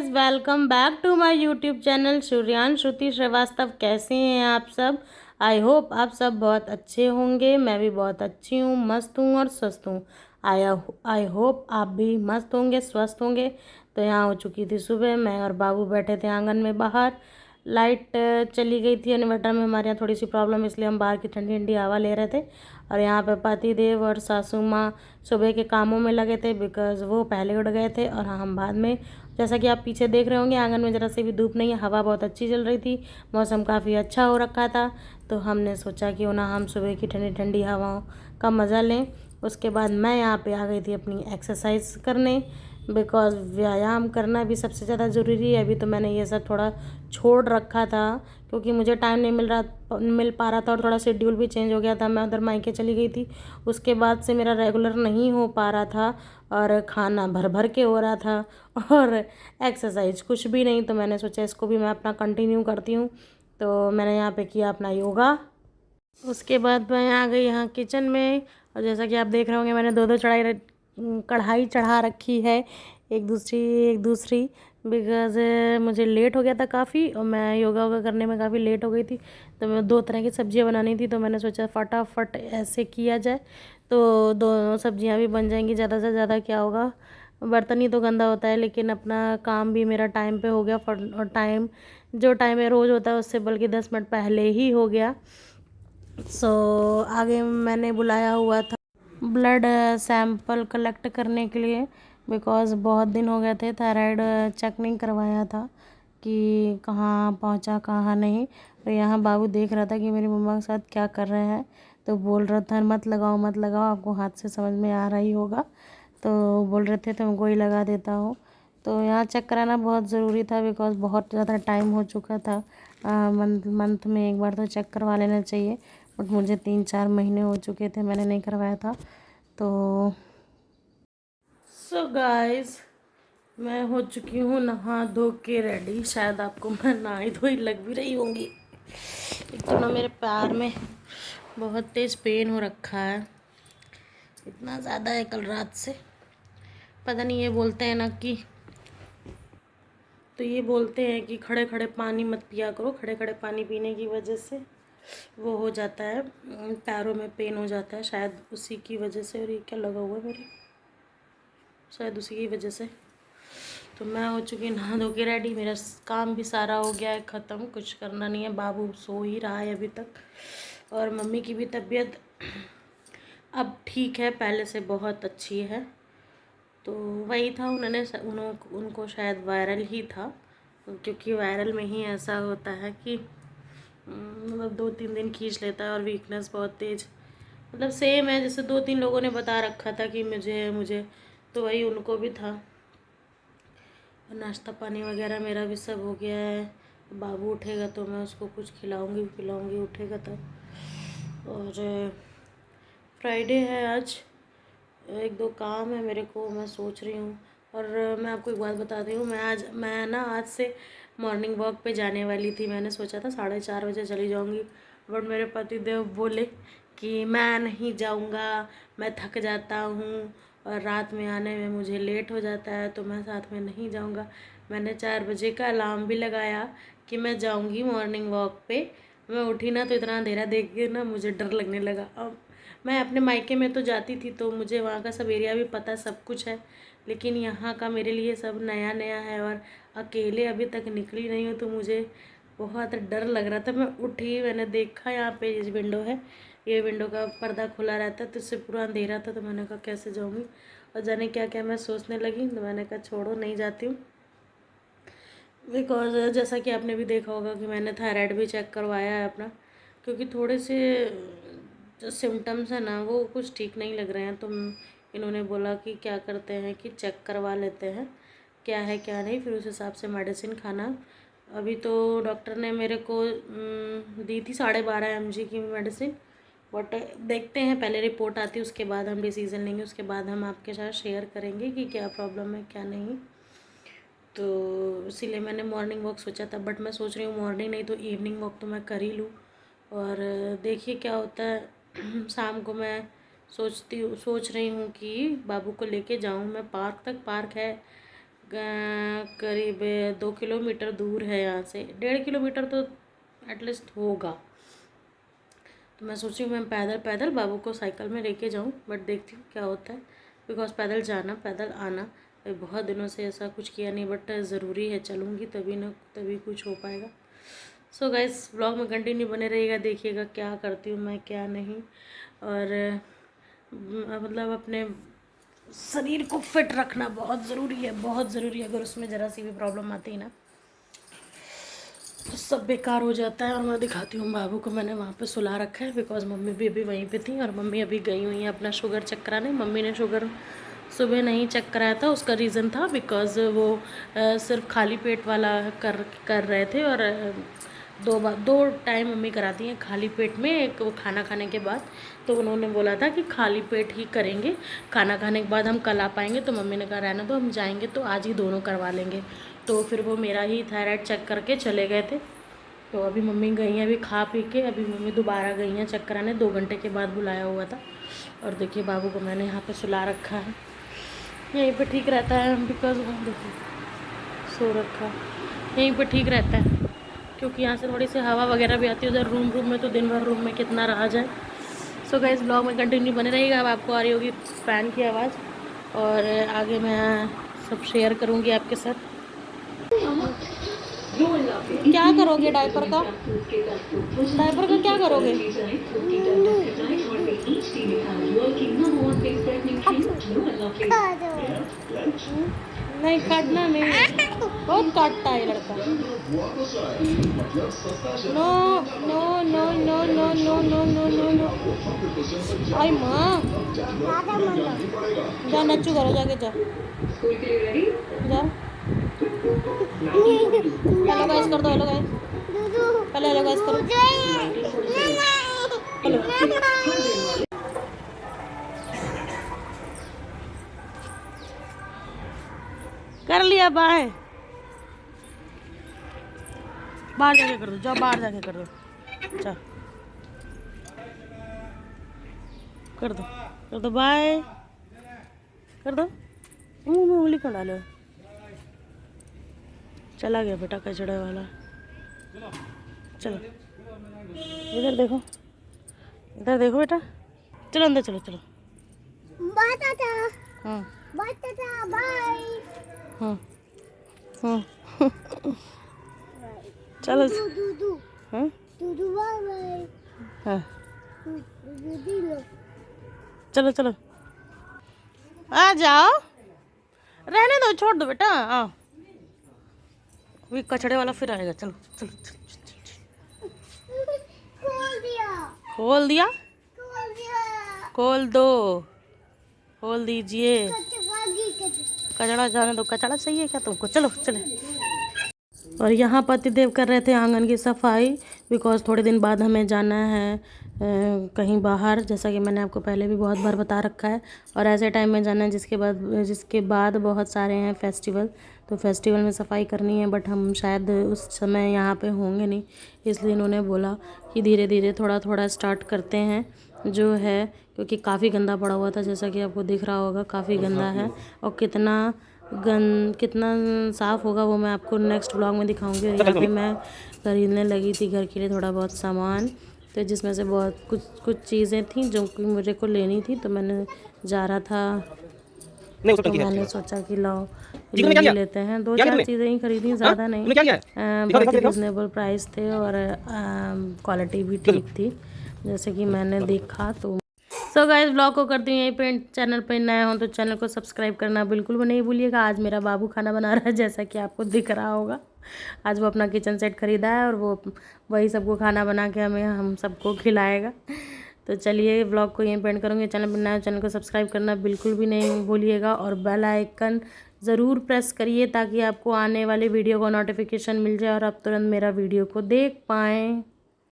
Guys, welcome back to my YouTube channel Suryan Shruti Srivastava. कैसे हैं आप सब? आई होप आप सब बहुत अच्छे होंगे। मैं भी बहुत अच्छी हूँ, मस्त हूँ और स्वस्थ हूँ। आई आई होप आप भी मस्त होंगे, स्वस्थ होंगे। तो यहाँ हो चुकी थी सुबह, मैं और बाबू बैठे थे आंगन में बाहर। लाइट चली गई थी इन्वर्टर में, हमारे यहाँ थोड़ी सी प्रॉब्लम, इसलिए हम बाहर की ठंडी ठंडी हवा ले रहे थे। और यहाँ पे पति देव और सासू माँ सुबह के कामों में लगे थे, बिकॉज़ वो पहले उठ गए थे और हम बाद में। जैसा कि आप पीछे देख रहे होंगे, आंगन में ज़रा से भी धूप नहीं है, हवा बहुत अच्छी चल रही थी, मौसम काफ़ी अच्छा हो रखा था। तो हमने सोचा क्यों ना हम सुबह की ठंडी ठंडी हवाओं का मज़ा लें। उसके बाद मैं यहाँ पे आ गई थी अपनी एक्सरसाइज करने, बिकॉज़ व्यायाम करना भी सबसे ज़्यादा ज़रूरी है। अभी तो मैंने ये सब थोड़ा छोड़ रखा था क्योंकि मुझे टाइम नहीं मिल पा रहा था, और थोड़ा शेड्यूल भी चेंज हो गया था। मैं उधर मायके चली गई थी, उसके बाद से मेरा रेगुलर नहीं हो पा रहा था, और खाना भर भर के हो रहा था और एक्सरसाइज कुछ भी नहीं। तो मैंने सोचा इसको भी मैं अपना कंटिन्यू करती हूँ। तो मैंने यहाँ पे किया अपना योगा। उसके बाद मैं आ गई यहाँ किचन में, और जैसा कि आप देख रहे होंगे, मैंने दो दो कढ़ाई चढ़ा रखी है, एक दूसरी, बिकॉज़ मुझे लेट हो गया था काफ़ी, और मैं योगा वोगा करने में काफ़ी लेट हो गई थी। तो मैं दो तरह की सब्जियां बनानी थी, तो मैंने सोचा फटाफट ऐसे किया जाए, तो दोनों सब्जियां भी बन जाएंगी। ज़्यादा से ज़्यादा क्या होगा, बर्तन ही तो गंदा होता है, लेकिन अपना काम भी मेरा टाइम पे हो गया। और टाइम जो टाइम में रोज़ होता है उससे बल्कि 10 मिनट पहले ही हो गया। आगे मैंने बुलाया हुआ था ब्लड सैंपल कलेक्ट करने के लिए, बिकॉज़ बहुत दिन हो गए थे थायराइड चेक नहीं करवाया था कि कहाँ पहुँचा कहाँ नहीं। और यहाँ बाबू देख रहा था कि मेरी मम्मा के साथ क्या कर रहे हैं, तो बोल रहा था मत लगाओ मत लगाओ, आपको हाथ से समझ में आ रहा ही होगा। तो बोल रहे थे तुमको ही लगा देता हूँ। तो यहाँ चेक कराना बहुत ज़रूरी था, बिकॉज़ बहुत ज़्यादा टाइम हो चुका था। मंथ में एक बार तो चेक करवा लेना चाहिए, बट मुझे 3-4 महीने हो चुके थे मैंने नहीं करवाया था। तो गाइस, मैं हो चुकी हूँ नहा धो के रेडी। शायद आपको मैं नहाई धोई लग भी रही होंगी। एक तो ना मेरे पैर में बहुत तेज़ पेन हो रखा है, इतना ज़्यादा है कल रात से। पता नहीं, ये बोलते हैं कि खड़े खड़े पानी मत पिया करो, खड़े खड़े पानी पीने की वजह से वो हो जाता है, पैरों में पेन हो जाता है, शायद उसी की वजह से। और ये क्या लगा हुआ है मेरे, शायद उसी की वजह से। तो मैं हो चुकी नहा धो के रेडी, मेरा काम भी सारा हो गया है ख़त्म, कुछ करना नहीं है। बाबू सो ही रहा है अभी तक, और मम्मी की भी तबीयत अब ठीक है, पहले से बहुत अच्छी है। तो वही था, उनको शायद वायरल ही था, क्योंकि वायरल में ही ऐसा होता है कि मतलब 2-3 दिन खींच लेता है, और वीकनेस बहुत तेज़, मतलब सेम है जैसे 2-3 लोगों ने बता रखा था कि मुझे तो वही उनको भी था। नाश्ता पानी वगैरह मेरा भी सब हो गया है। बाबू उठेगा तो मैं उसको कुछ खिलाऊंगी उठेगा तब। और फ्राइडे है आज, एक दो काम है मेरे को, मैं सोच रही हूँ। और मैं आपको एक बात बताती हूँ, मैं ना आज से मॉर्निंग वॉक पे जाने वाली थी। मैंने सोचा था 4:30 बजे चली जाऊँगी, बट मेरे पति देव बोले कि मैं नहीं जाऊँगा, मैं थक जाता हूँ और रात में आने में मुझे लेट हो जाता है, तो मैं साथ में नहीं जाऊँगा। मैंने 4 बजे का अलार्म भी लगाया कि मैं जाऊँगी मॉर्निंग वॉक पे। मैं उठी ना, तो इतना अंधेरा देख के ना मुझे डर लगने लगा। अब मैं अपने मायके में तो जाती थी, तो मुझे वहाँ का सब एरिया भी पता, सब कुछ है, लेकिन यहाँ का मेरे लिए सब नया नया है, और अकेले अभी तक निकली नहीं हूँ, तो मुझे बहुत डर लग रहा था। मैं उठी, मैंने देखा यहाँ पे ये विंडो है, ये विंडो का पर्दा खुला रहता है, तो इससे पूरा अंधेरा था। तो मैंने कहा कैसे जाऊँगी, और जाने क्या क्या मैं सोचने लगी। तो मैंने कहा छोड़ो, नहीं जाती हूँ। बिकॉज जैसा कि आपने भी देखा होगा कि मैंने थायराइड भी चेक करवाया है अपना, क्योंकि थोड़े से जो सिम्टम्स हैं ना वो कुछ ठीक नहीं लग रहे हैं। तो इन्होंने बोला कि क्या करते हैं कि चेक करवा लेते हैं क्या है क्या नहीं, फिर उस हिसाब से मेडिसिन खाना। अभी तो डॉक्टर ने मेरे को दी थी 12.5 mg की मेडिसिन, बट देखते हैं, पहले रिपोर्ट आती है उसके बाद हम डिसीज़न लेंगे, उसके बाद हम आपके साथ शेयर करेंगे कि क्या प्रॉब्लम है क्या नहीं। तो इसीलिए मैंने मॉर्निंग वॉक सोचा था, बट मैं सोच रही हूँ मॉर्निंग नहीं तो इवनिंग वॉक तो मैं कर ही लूँ। और देखिए क्या होता है। शाम को मैं सोच रही हूँ कि बाबू को लेके जाऊँ मैं पार्क तक। पार्क है करीब 2 किलोमीटर दूर है यहाँ से, 1.5 किलोमीटर तो एटलीस्ट होगा। तो मैं सोची मैं पैदल पैदल बाबू को साइकिल में लेके जाऊँ, बट देखती हूँ क्या होता है, बिकॉज पैदल जाना पैदल आना बहुत दिनों से ऐसा कुछ किया नहीं, बट ज़रूरी है, चलूँगी तभी ना तभी कुछ हो पाएगा। सो गाइस व्लॉग में कंटिन्यू बने रहिएगा, देखिएगा क्या करती हूँ मैं क्या नहीं। और मतलब अपने शरीर को फिट रखना बहुत ज़रूरी है, बहुत ज़रूरी है। अगर उसमें ज़रा सी भी प्रॉब्लम आती है ना तो सब बेकार हो जाता है। और मैं दिखाती हूँ बाबू को, मैंने वहाँ पे सुला रखा है, बिकॉज मम्मी भी अभी वहीं पे थी, और मम्मी अभी गई हुई है अपना शुगर चेक कराने। मम्मी ने शुगर सुबह नहीं चेक कराया था, उसका रीज़न था बिकॉज वो सिर्फ खाली पेट वाला कर रहे थे, और 2 टाइम मम्मी कराती हैं खाली पेट में, एक वो खाना खाने के बाद। तो उन्होंने बोला था कि खाली पेट ही करेंगे, खाना खाने के बाद हम कल आ पाएंगे। तो मम्मी ने कहा रहना दो, हम जाएंगे तो आज ही दोनों करवा लेंगे। तो फिर वो मेरा ही थायराइड चेक करके चले गए थे। तो अभी मम्मी गई हैं, अभी खा पी के अभी मम्मी दोबारा गई हैं चेक कराने, 2 घंटे के बाद बुलाया हुआ था। और देखिए बाबू को मैंने यहाँ पे सुला रखा है, यहीं पे ठीक रहता है, बिकॉज देखिए सो रखा, यहीं पे ठीक रहता है, क्योंकि यहाँ से थोड़ी सी हवा वगैरह भी आती है। उधर रूम में तो दिन भर रूम में कितना रहा जाए। सो गाइस ब्लॉग में कंटिन्यू बने रहिएगा। अब आपको आ रही होगी फ़ैन की आवाज़, और आगे मैं सब शेयर करूँगी आपके साथ। क्या करोगे डायपर का क्या करोगे? नहीं काटना नहीं, बहुत काटता है लड़का। No no no no no no no no no no. आई माँ जा नच्चू करो, जाके जा जा। हेलो गाइस कर दो, हेलो गाइस पहले हेलो गाइस करो। हेलो कर लिया, बाय। बाहर जाके कर दो, जाओ बाहर जाके कर दो, चल कर दो बाय कर दो। मुँह में उंगली क्यों डालो? चला गया बेटा कचड़े वाला। चलो इधर देखो, इधर देखो बेटा, चलो अंदर चलो चलो। हाँ हाँ हाँ चलो हाँ हाँ चलो चलो आ जाओ, रहने दो, छोड़ दो बेटा। हाँ अभी कचड़े वाला फिर आएगा। चलो चलो चलो। खोल दिया, खोल दो, खोल दीजिए। कचड़ा जाने दो, कचड़ा चाहिए क्या तुमको? चलो चले। और यहाँ पतिदेव कर रहे थे आंगन की सफाई, बिकॉज़ थोड़े दिन बाद हमें जाना है कहीं बाहर, जैसा कि मैंने आपको पहले भी बहुत बार बता रखा है। और ऐसे टाइम में जाना है जिसके बाद बहुत सारे हैं फेस्टिवल, तो फेस्टिवल में सफाई करनी है, बट हम शायद उस समय यहाँ पे होंगे नहीं, इसलिए इन्होंने बोला कि धीरे धीरे थोड़ा थोड़ा स्टार्ट करते हैं जो है, क्योंकि काफ़ी गंदा पड़ा हुआ था, जैसा कि आपको दिख रहा होगा काफ़ी गंदा है। और कितना साफ़ होगा वो मैं आपको नेक्स्ट व्लॉग में दिखाऊंगी। और यहाँ पे मैं खरीदने लगी थी घर के लिए थोड़ा बहुत सामान, तो जिसमें से बहुत कुछ चीज़ें थी जो कि मुझे को लेनी थी, तो मैंने जा रहा था तो मैंने सोचा कि लाओ ले लेते हैं। 2-4 चीज़ें ही खरीदी, ज़्यादा नहीं, बहुत ही रिजनेबल प्राइस थे और क्वालिटी भी ठीक थी जैसे कि मैंने देखा। तो सो गाइस ब्लॉग को करती हूँ यहीं पे। चैनल पे नए हो तो चैनल को सब्सक्राइब करना बिल्कुल भी नहीं भूलिएगा। आज मेरा बाबू खाना बना रहा है, जैसा कि आपको दिख रहा होगा। आज वो अपना किचन सेट खरीदा है और वो वही सबको खाना बना के हम सबको खिलाएगा। तो चलिए ब्लॉग को यहीं पेंड करूँगी। चैनल पर नया, चैनल को सब्सक्राइब करना बिल्कुल भी नहीं भूलिएगा, और बेल आइकन ज़रूर प्रेस करिए ताकि आपको आने वाले वीडियो का नोटिफिकेशन मिल जाए और आप तुरंत मेरा वीडियो को देख पाएँ।